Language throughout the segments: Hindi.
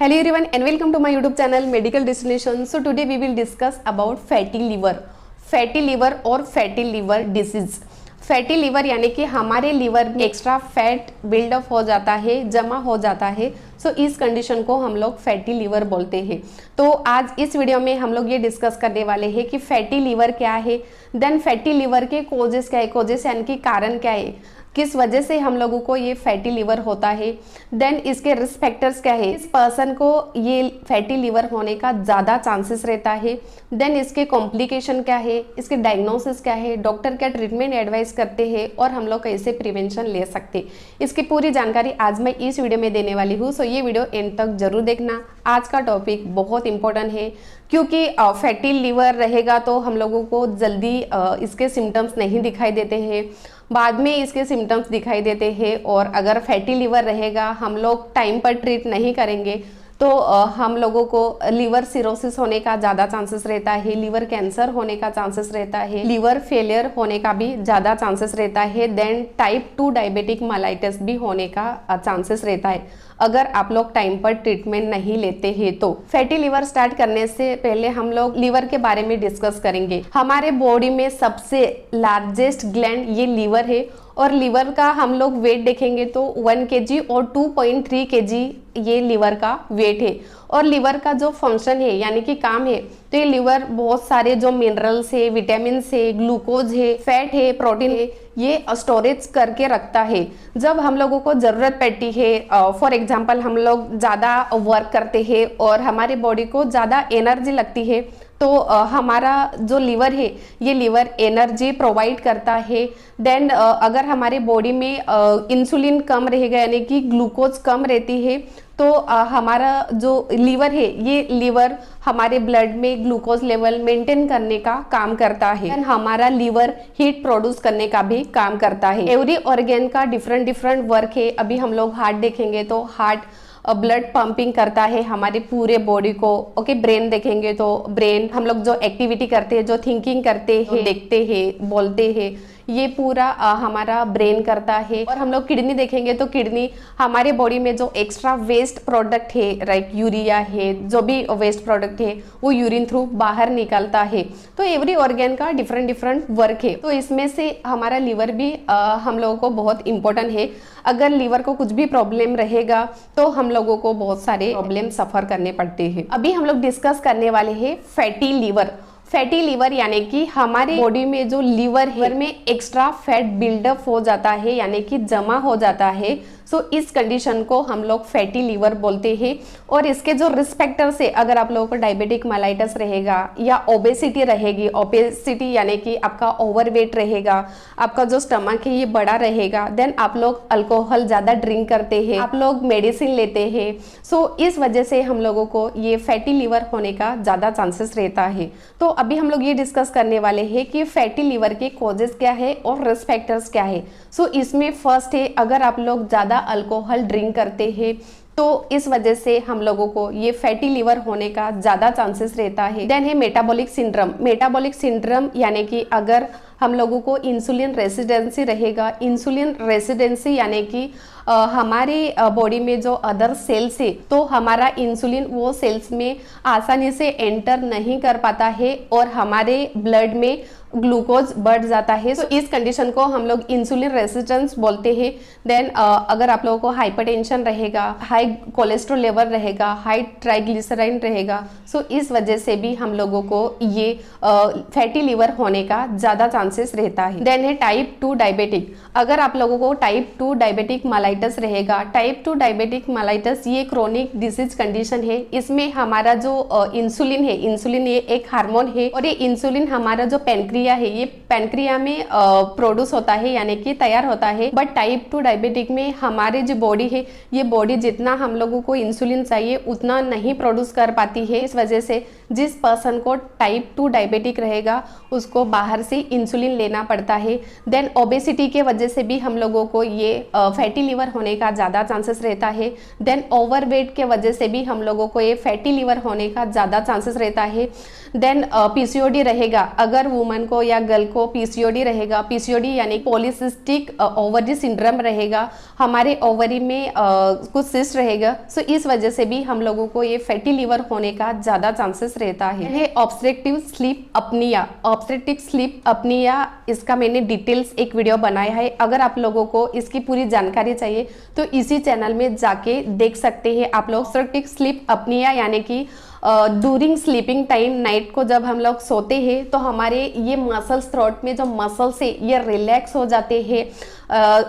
Hello everyone and welcome to my YouTube channel Medical Destination. So today we will discuss about fatty liver और fatty liver disease. Fatty liver यानी कि हमारे लीवर में एक्स्ट्रा फैट बिल्डअप हो जाता है, जमा हो जाता है। सो इस कंडीशन को हम लोग फैटी लीवर बोलते हैं। तो आज इस वीडियो में हम लोग ये डिस्कस करने वाले हैं कि फैटी लीवर क्या है, देन फैटी लीवर के कोजेस क्या है, कोजेस यानी कि कारण क्या है, किस वजह से हम लोगों को ये फैटी लीवर होता है, देन इसके रिस्क फैक्टर्स क्या है, इस पर्सन को ये फैटी लीवर होने का ज़्यादा चांसेस रहता है, देन इसके कॉम्प्लिकेशन क्या है, इसके डायग्नोसिस क्या है, डॉक्टर क्या ट्रीटमेंट एडवाइस करते हैं और हम लोग कैसे प्रिवेंशन ले सकते, इसकी पूरी जानकारी आज मैं इस वीडियो में देने वाली हूँ। सो ये वीडियो एंड तक जरूर देखना। आज का टॉपिक बहुत इंपॉर्टेंट है क्योंकि फैटी लीवर रहेगा तो हम लोगों को जल्दी इसके सिम्टम्स नहीं दिखाई देते हैं, बाद में इसके सिम्टम्स दिखाई देते हैं। और अगर फैटी लीवर रहेगा, हम लोग टाइम पर ट्रीट नहीं करेंगे तो हम लोगों को लीवर सिरोसिस होने का ज़्यादा चांसेस रहता है, लीवर कैंसर होने का चांसेस रहता है, लीवर फेलियर होने का भी ज़्यादा चांसेस रहता है, देन टाइप 2 डायबिटिक मेलाइटिस भी होने का चांसेस रहता है अगर आप लोग टाइम पर ट्रीटमेंट नहीं लेते हैं। तो फैटी लीवर स्टार्ट करने से पहले हम लोग लीवर के बारे में डिस्कस करेंगे। हमारे बॉडी में सबसे लार्जेस्ट ग्लैंड ये लीवर है और लीवर का हम लोग वेट देखेंगे तो 1 kg और 2.3 kg ये लीवर का वेट है। और लीवर का जो फंक्शन है यानी कि काम है, तो ये लीवर बहुत सारे जो मिनरल्स है, विटामिन है, ग्लूकोज है, फैट है, प्रोटीन है, ये स्टोरेज करके रखता है। जब हम लोगों को ज़रूरत पड़ती है, फॉर एग्जांपल हम लोग ज़्यादा वर्क करते हैं और हमारी बॉडी को ज़्यादा एनर्जी लगती है, तो हमारा जो लीवर है ये लीवर एनर्जी प्रोवाइड करता है। देन अगर हमारे बॉडी में इंसुलिन कम रहेगा यानी कि ग्लूकोज कम रहती है, तो हमारा जो लीवर है ये लीवर हमारे ब्लड में ग्लूकोज लेवल मेंटेन करने का काम करता है। हमारा लीवर हीट प्रोड्यूस करने का भी काम करता है। एवरी ऑर्गन का डिफरेंट वर्क है। अभी हम लोग हार्ट देखेंगे तो हार्ट ब्लड पंपिंग करता है हमारे पूरे बॉडी को। ओके, ब्रेन देखेंगे तो ब्रेन हम लोग जो एक्टिविटी करते हैं, जो थिंकिंग करते हैं, देखते हैं, बोलते हैं, ये पूरा हमारा ब्रेन करता है। और हम लोग किडनी देखेंगे तो किडनी हमारे बॉडी में जो एक्स्ट्रा वेस्ट प्रोडक्ट है, लाइक यूरिया है, जो भी वेस्ट प्रोडक्ट है वो यूरिन थ्रू बाहर निकलता है। तो एवरी ऑर्गन का डिफरेंट वर्क है। तो इसमें से हमारा लीवर भी हम लोगों को बहुत इंपॉर्टेंट है। अगर लीवर को कुछ भी प्रॉब्लम रहेगा तो हम लोगों को बहुत सारे प्रॉब्लम सफर करने पड़ते हैं। अभी हम लोग डिस्कस करने वाले हैं फैटी लीवर। फैटी लीवर यानी कि हमारे बॉडी में जो लीवर है में एक्स्ट्रा फैट बिल्डअप हो जाता है यानी कि जमा हो जाता है। सो इस कंडीशन को हम लोग फैटी लीवर बोलते हैं। और इसके जो रिस्क फैक्टर्स है, अगर आप लोगों को डायबिटिक मेलाइटिस रहेगा या ओबेसिटी रहेगी, ओबेसिटी यानी कि आपका ओवरवेट रहेगा, आपका जो स्टमक है ये बड़ा रहेगा, देन आप लोग अल्कोहल ज़्यादा ड्रिंक करते हैं, आप लोग मेडिसिन लेते हैं, सो इस वजह से हम लोगों को ये फैटी लीवर होने का ज़्यादा चांसेस रहता है। तो अभी हम लोग ये डिस्कस करने वाले हैं कि फैटी लीवर के कॉजेस क्या है और रिस्क फैक्टर्स क्या है। सो इसमें फर्स्ट है, अगर आप लोग ज़्यादा अल्कोहल ड्रिंक करते हैं तो इस वजह से हम लोगों को ये फैटी लीवर होने का ज़्यादा चांसेस रहता है। देन है मेटाबॉलिक सिंड्रोम। मेटाबॉलिक सिंड्रोम यानी कि अगर हम लोगों को इंसुलिन रेसिडेंसी रहेगा, इंसुलिन रेसिडेंसी यानी कि हमारी बॉडी में जो अदर सेल्स है तो हमारा इंसुलिन वो सेल्स में आसानी से एंटर नहीं कर पाता है और हमारे ब्लड में ग्लूकोज बढ़ जाता है। तो इस कंडीशन को हम लोग इंसुलिन रेसिस्टेंस बोलते हैं। देन अगर आप लोगों को हाइपरटेंशन रहेगा, हाई कोलेस्ट्रॉल लेवल रहेगा, हाई ट्राइग्लिसराइड रहेगा, सो इस वजह से भी हम लोगों को ये फैटी लीवर होने का ज़्यादा चांसेस रहता है। देन है टाइप 2 डायबिटिक। अगर आप लोगों को टाइप 2 डायबिटिक मेलाइटिस रहेगा, टाइप 2 डायबिटिक मेलाइटिस ये क्रोनिक डिसीज कंडीशन है। इसमें हमारा जो इंसुलिन है, इंसुलिन ये एक हार्मोन है और ये इंसुलिन हमारा जो पैनक्रिया है ये पैनक्रिया में प्रोड्यूस होता है यानी कि तैयार होता है। बट टाइप 2 डायबिटिक में हमारी जो बॉडी है ये बॉडी जितना हम लोगों को इंसुलिन चाहिए उतना नहीं प्रोड्यूस कर पाती है। इस वजह से जिस पर्सन को टाइप 2 डायबिटिक रहेगा उसको बाहर से इंसुलिन लेना पड़ता है। देन ओबेसिटी के वजह से भी हम लोगों को ये फैटी लीवर होने का ज़्यादा चांसेस रहता है। देन ओवरवेट के वजह से भी हम लोगों को ये फैटी लीवर होने का ज़्यादा चांसेस रहता है। देन पीसीओडी रहेगा, अगर वुमन को या गर्ल को पीसीओडी रहेगा, पीसीओडी यानी पॉलीसिस्टिक ओवरी सिंड्रोम रहेगा, हमारे ओवरी में कुछ सिस्ट रहेगा। सो इस वजह से भी हम लोगों को ये फैटी लीवर होने का ज़्यादा चांसेस रहता है। ऑब्स्ट्रक्टिव स्लीप अपनिया, ऑब्स्ट्रक्टिव स्लीप अपनिया, इसका मैंने डिटेल्स एक वीडियो बनाया है। अगर आप लोगों को इसकी पूरी जानकारी चाहिए तो इसी चैनल में जाके देख सकते हैं आप लोग। ऑब्स्ट्रक्टिव स्लीप अपनिया यानी कि ड्यूरिंग स्लीपिंग टाइम, नाइट को जब हम लोग सोते हैं तो हमारे ये मसल्स, थ्रोट में जो मसल्स है ये रिलैक्स हो जाते हैं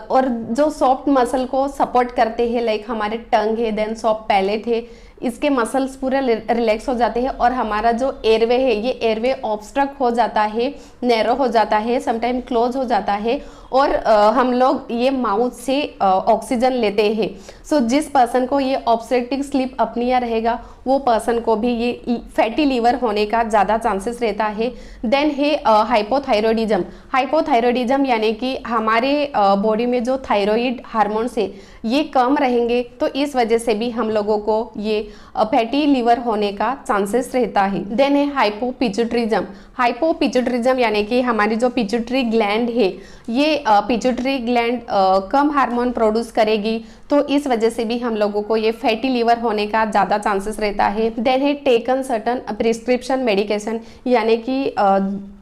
और जो सॉफ्ट मसल को सपोर्ट करते हैं, लाइक हमारे टंग है, देन सॉफ्ट पैलेट है, इसके मसल्स पूरे रिलैक्स हो जाते हैं और हमारा जो एयरवे है ये एयरवे ऑब्स्ट्रक्ट हो जाता है, नैरो हो जाता है, समटाइम क्लोज हो जाता है और हम लोग ये माउथ से ऑक्सीजन लेते हैं। सो जिस पर्सन को ये ऑब्स्ट्रक्टिव स्लीप अपनिया रहेगा वो पर्सन को भी ये फैटी लीवर होने का ज़्यादा चांसेस रहता है। देन है हाइपोथायरॉयडिज्म। हाइपोथायरॉयडिज्म यानी कि हमारे बॉडी में जो थायराइड हार्मोन्स है ये कम रहेंगे, तो इस वजह से भी हम लोगों को ये फैटी लीवर होने का चांसेस रहता है। देन है हाइपोपिट्यूटरिज्म। हाइपोपिट्यूटरिज्म यानी कि हमारी जो पिट्यूटरी ग्लैंड है ये पिट्यूटरी ग्लैंड कम हार्मोन प्रोड्यूस करेगी, तो इस वजह से भी हम लोगों को ये फैटी लीवर होने का ज़्यादा चांसेस रहता है। देन है टेकन सर्टन प्रिस्क्रिप्शन मेडिकेशन, यानी कि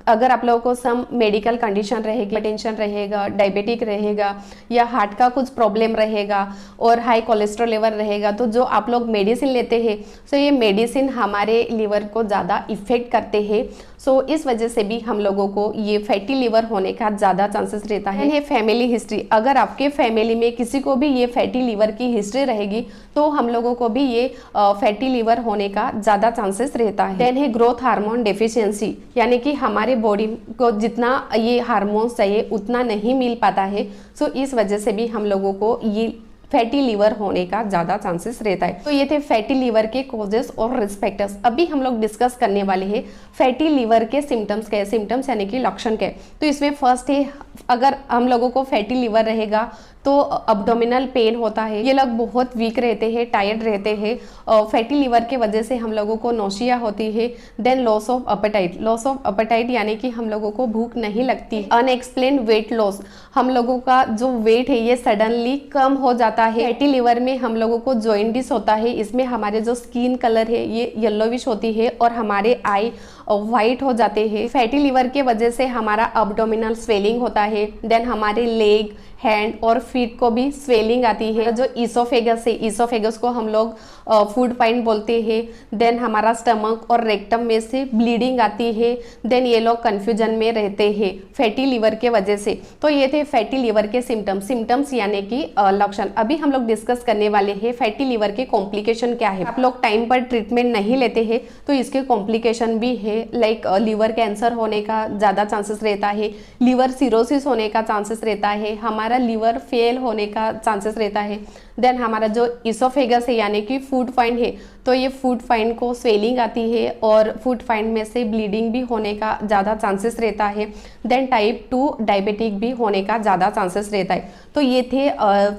अगर आप लोगों को सम मेडिकल कंडीशन रहेगी, टेंशन रहेगा, डायबिटिक रहेगा या हार्ट का कुछ प्रॉब्लम रहेगा और हाई कोलेस्ट्रॉल लेवल रहेगा, तो जो आप लोग मेडिसिन लेते हैं सो ये मेडिसिन हमारे लीवर को ज़्यादा इफेक्ट करते हैं। सो इस वजह से भी हम लोगों को ये फैटी लीवर होने का ज़्यादा चांसेस रहता है। फैमिली हिस्ट्री, अगर आपके फैमिली में किसी को भी ये फैटी लीवर की हिस्ट्री रहेगी तो हम लोगों को भी ये फैटी लीवर होने का ज़्यादा चांसेस रहता है। देन है ग्रोथ हार्मोन डेफिशिएंसी, यानी कि हमारे बॉडी को जितना ये हार्मोन्स चाहिए उतना नहीं मिल पाता है। सो इस वजह से भी हम लोगों को ये फैटी लीवर होने का ज़्यादा चांसेस रहता है। तो ये थे फैटी लीवर के कॉजेस और रिस्क फैक्टर्स। अभी हम लोग डिस्कस करने वाले हैं फैटी लीवर के सिम्टम्स क्या है, सिम्टम्स यानी कि लक्षण क्या है। तो इसमें फर्स्ट है, अगर हम लोगों को फैटी लीवर रहेगा तो अब्डोमिनल पेन होता है, ये लोग बहुत वीक रहते हैं, टायर्ड रहते हैं, फैटी लीवर के वजह से हम लोगों को नोशिया होती है। Then loss of appetite, loss of appetite यानी कि हम लोगों को भूख नहीं लगती। अनएक्सप्लेन वेट लॉस, हम लोगों का जो वेट है ये सडनली कम हो जाता है। फैटी लीवर में हम लोगों को जॉइंटिस होता है, इसमें हमारे जो स्किन कलर है ये येलोविश होती है और हमारे आई वाइट हो जाते हैं। फैटी लीवर के वजह से हमारा अब्डोमिनल स्वेलिंग होता है। देन हमारे लेग, हैंड और फीट को भी स्वेलिंग आती है। जो ईसोफेगस है, ईसोफेगस को हम लोग फूड पाइन बोलते हैं। देन हमारा स्टमक और रेक्टम में से ब्लीडिंग आती है। देन ये लोग कंफ्यूजन में रहते हैं फैटी लीवर के वजह से। तो ये थे फैटी लीवर के सिम्टम्स यानी कि लक्षण। अभी हम लोग डिस्कस करने वाले हैं फैटी लीवर के कॉम्प्लिकेशन क्या है। आप लोग टाइम पर ट्रीटमेंट नहीं लेते हैं तो इसके कॉम्प्लिकेशन भी है, लाइक लीवर कैंसर होने का ज़्यादा चांसेस रहता है, लीवर सिरोसिस होने का चांसेस रहता है, हमारा लीवर फेल होने का चांसेस रहता है। देन हमारा जो इसोफेगस है यानी कि फूड फाइन है, तो ये फूड फाइन को स्वेलिंग आती है और फूड फाइन में से ब्लीडिंग भी होने का ज़्यादा चांसेस रहता है। देन टाइप 2 डायबिटिक भी होने का ज़्यादा चांसेस रहता है। तो ये थे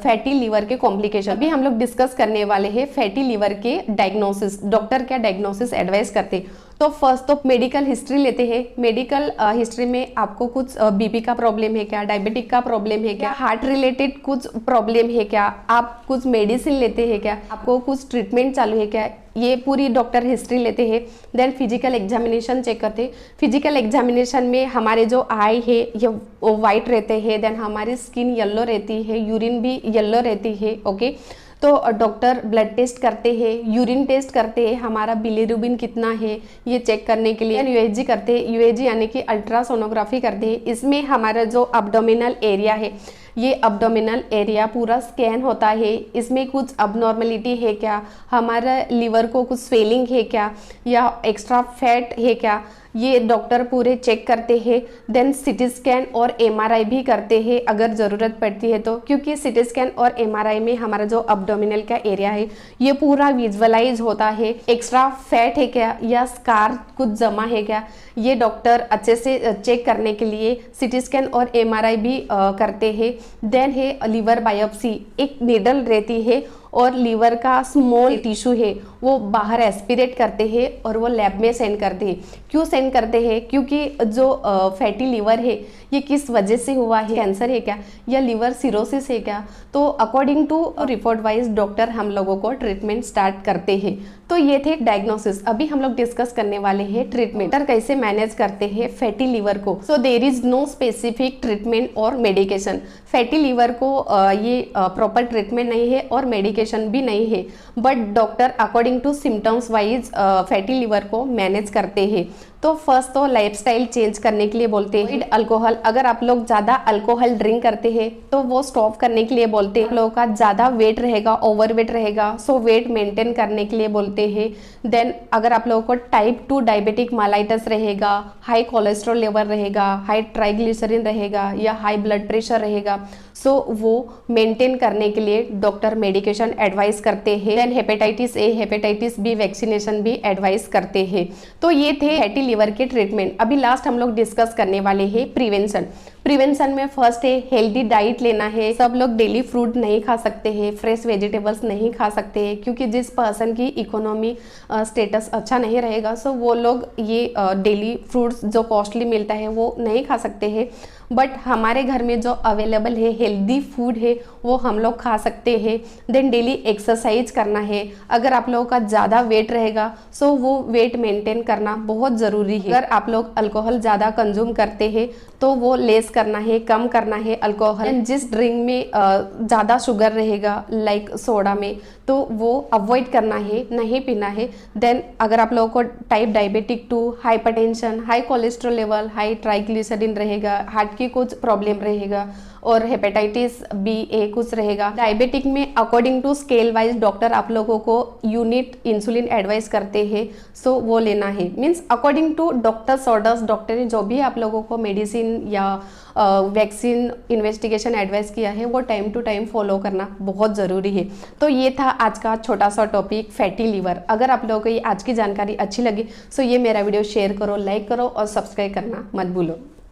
फैटी लीवर के कॉम्प्लिकेशन। अभी हम लोग डिस्कस करने वाले हैं फैटी लीवर के डायग्नोसिस। डॉक्टर क्या डायग्नोसिस एडवाइस करते। तो फर्स्ट तो मेडिकल हिस्ट्री लेते हैं। मेडिकल हिस्ट्री में आपको कुछ बीपी का प्रॉब्लम है क्या, डायबिटिक का प्रॉब्लम है क्या, हार्ट रिलेटेड कुछ प्रॉब्लम है क्या, आप कुछ मेडिसिन लेते हैं क्या, आपको कुछ ट्रीटमेंट चालू है क्या, ये पूरी डॉक्टर हिस्ट्री लेते हैं। देन फिजिकल एग्जामिनेशन चेक करते हैं। फिजिकल एग्जामिनेशन में हमारे जो आई है ये वाइट रहते हैं, देन हमारी स्किन येलो रहती है, यूरिन भी येलो रहती है। ओके, तो डॉक्टर ब्लड टेस्ट करते हैं, यूरिन टेस्ट करते हैं, हमारा बिलीरुबिन कितना है ये चेक करने के लिए यूएजी करते हैं। यूएजी यानी कि अल्ट्रासोनोग्राफी करते हैं। इसमें हमारा जो अब्डोमिनल एरिया है ये अब्डोमिनल एरिया पूरा स्कैन होता है। इसमें कुछ अबनॉर्मलिटी है क्या, हमारा लीवर को कुछ स्वेलिंग है क्या या एक्स्ट्रा फैट है क्या, ये डॉक्टर पूरे चेक करते हैं। देन सिटी स्कैन और एमआरआई भी करते हैं अगर ज़रूरत पड़ती है तो, क्योंकि सिटी स्कैन और एमआरआई में हमारा जो अब्डोमिनल का एरिया है ये पूरा विजुअलाइज होता है। एक्स्ट्रा फैट है क्या या स्कार कुछ जमा है क्या, ये डॉक्टर अच्छे से चेक करने के लिए सिटी स्कैन और एमआरआई भी करते हैं। देन है लीवर बायोप्सी, एक नीडल रहती है और लीवर का स्मॉल टिश्यू है वो बाहर एस्पिरेट करते हैं और वो लैब में सेंड करते हैं। क्यों सेंड करते हैं? क्योंकि जो फैटी लीवर है ये किस वजह से हुआ है, कैंसर है क्या या लीवर सिरोसिस है क्या, तो according to report wise doctor हम लोगों को ट्रीटमेंट स्टार्ट करते हैं। तो ये थे डायग्नोसिस। अभी हम लोग डिस्कस करने वाले हैं ट्रीटमेंट, डॉक्टर कैसे मैनेज करते हैं फैटी लीवर को। So there is no specific treatment और मेडिकेशन। फैटी लीवर को ये प्रॉपर ट्रीटमेंट नहीं है और मेडिकेशन भी नहीं है, but doctor according to symptoms wise fatty liver को मैनेज करते हैं। तो फर्स्ट तो लाइफस्टाइल चेंज करने के लिए बोलते हैं। अल्कोहल, अगर आप लोग ज़्यादा अल्कोहल ड्रिंक करते हैं तो वो स्टॉप करने के लिए बोलते हैं। लोगों का ज़्यादा वेट रहेगा, ओवर वेट रहेगा, सो वेट मेंटेन करने के लिए बोलते हैं। देन अगर आप लोगों को टाइप 2 डायबिटिक माइलाइटिस रहेगा, हाई कोलेस्ट्रॉल लेवल रहेगा, हाई ट्राइग्लिसरीन रहेगा या हाई ब्लड प्रेशर रहेगा, सो वो मेंटेन करने के लिए डॉक्टर मेडिकेशन एडवाइस करते हैं। Then hepatitis A, hepatitis B vaccination भी एडवाइस करते हैं। तो ये थे फैटी लीवर के ट्रीटमेंट। अभी लास्ट हम लोग डिस्कस करने वाले हैं प्रिवेंशन। प्रिवेंशन में फर्स्ट है हेल्दी डाइट लेना है। सब लोग डेली फ्रूट नहीं खा सकते हैं, फ्रेश वेजिटेबल्स नहीं खा सकते हैं, क्योंकि जिस पर्सन की इकोनॉमी स्टेटस अच्छा नहीं रहेगा सो वो लोग ये डेली फ्रूट्स जो कॉस्टली मिलता है वो नहीं खा सकते हैं। बट हमारे घर में जो अवेलेबल है हेल्दी फूड है वो हम लोग खा सकते हैं। देन डेली एक्सरसाइज करना है। अगर आप लोगों का ज़्यादा वेट रहेगा सो वो वेट मेंटेन करना बहुत ज़रूरी है। अगर आप लोग अल्कोहल ज़्यादा कंज्यूम करते हैं तो वो लेस करना है, कम करना है अल्कोहल। जिस ड्रिंक में ज़्यादा शुगर रहेगा लाइक सोडा में, तो वो अवॉइड करना है, नहीं पीना है। देन अगर आप लोगों को type diabetic 2, hypertension, high cholesterol level, high triglycerine रहेगा, हार्ट की कुछ प्रॉब्लम रहेगा और हेपेटाइटिस बी ए कुछ रहेगा। डायबिटिक में according to scale wise doctor आप लोगों को यूनिट इंसुलिन एडवाइस करते हैं, सो वो लेना है। Means according to doctors orders, doctor ने जो भी आप लोगों को मेडिसिन या वैक्सीन इन्वेस्टिगेशन एडवाइस किया है वो टाइम टू टाइम फॉलो करना बहुत ज़रूरी है। तो ये था आज का छोटा सा टॉपिक फैटी लीवर। अगर आप लोगों को ये आज की जानकारी अच्छी लगी सो ये मेरा वीडियो शेयर करो, लाइक करो और सब्सक्राइब करना मत भूलो।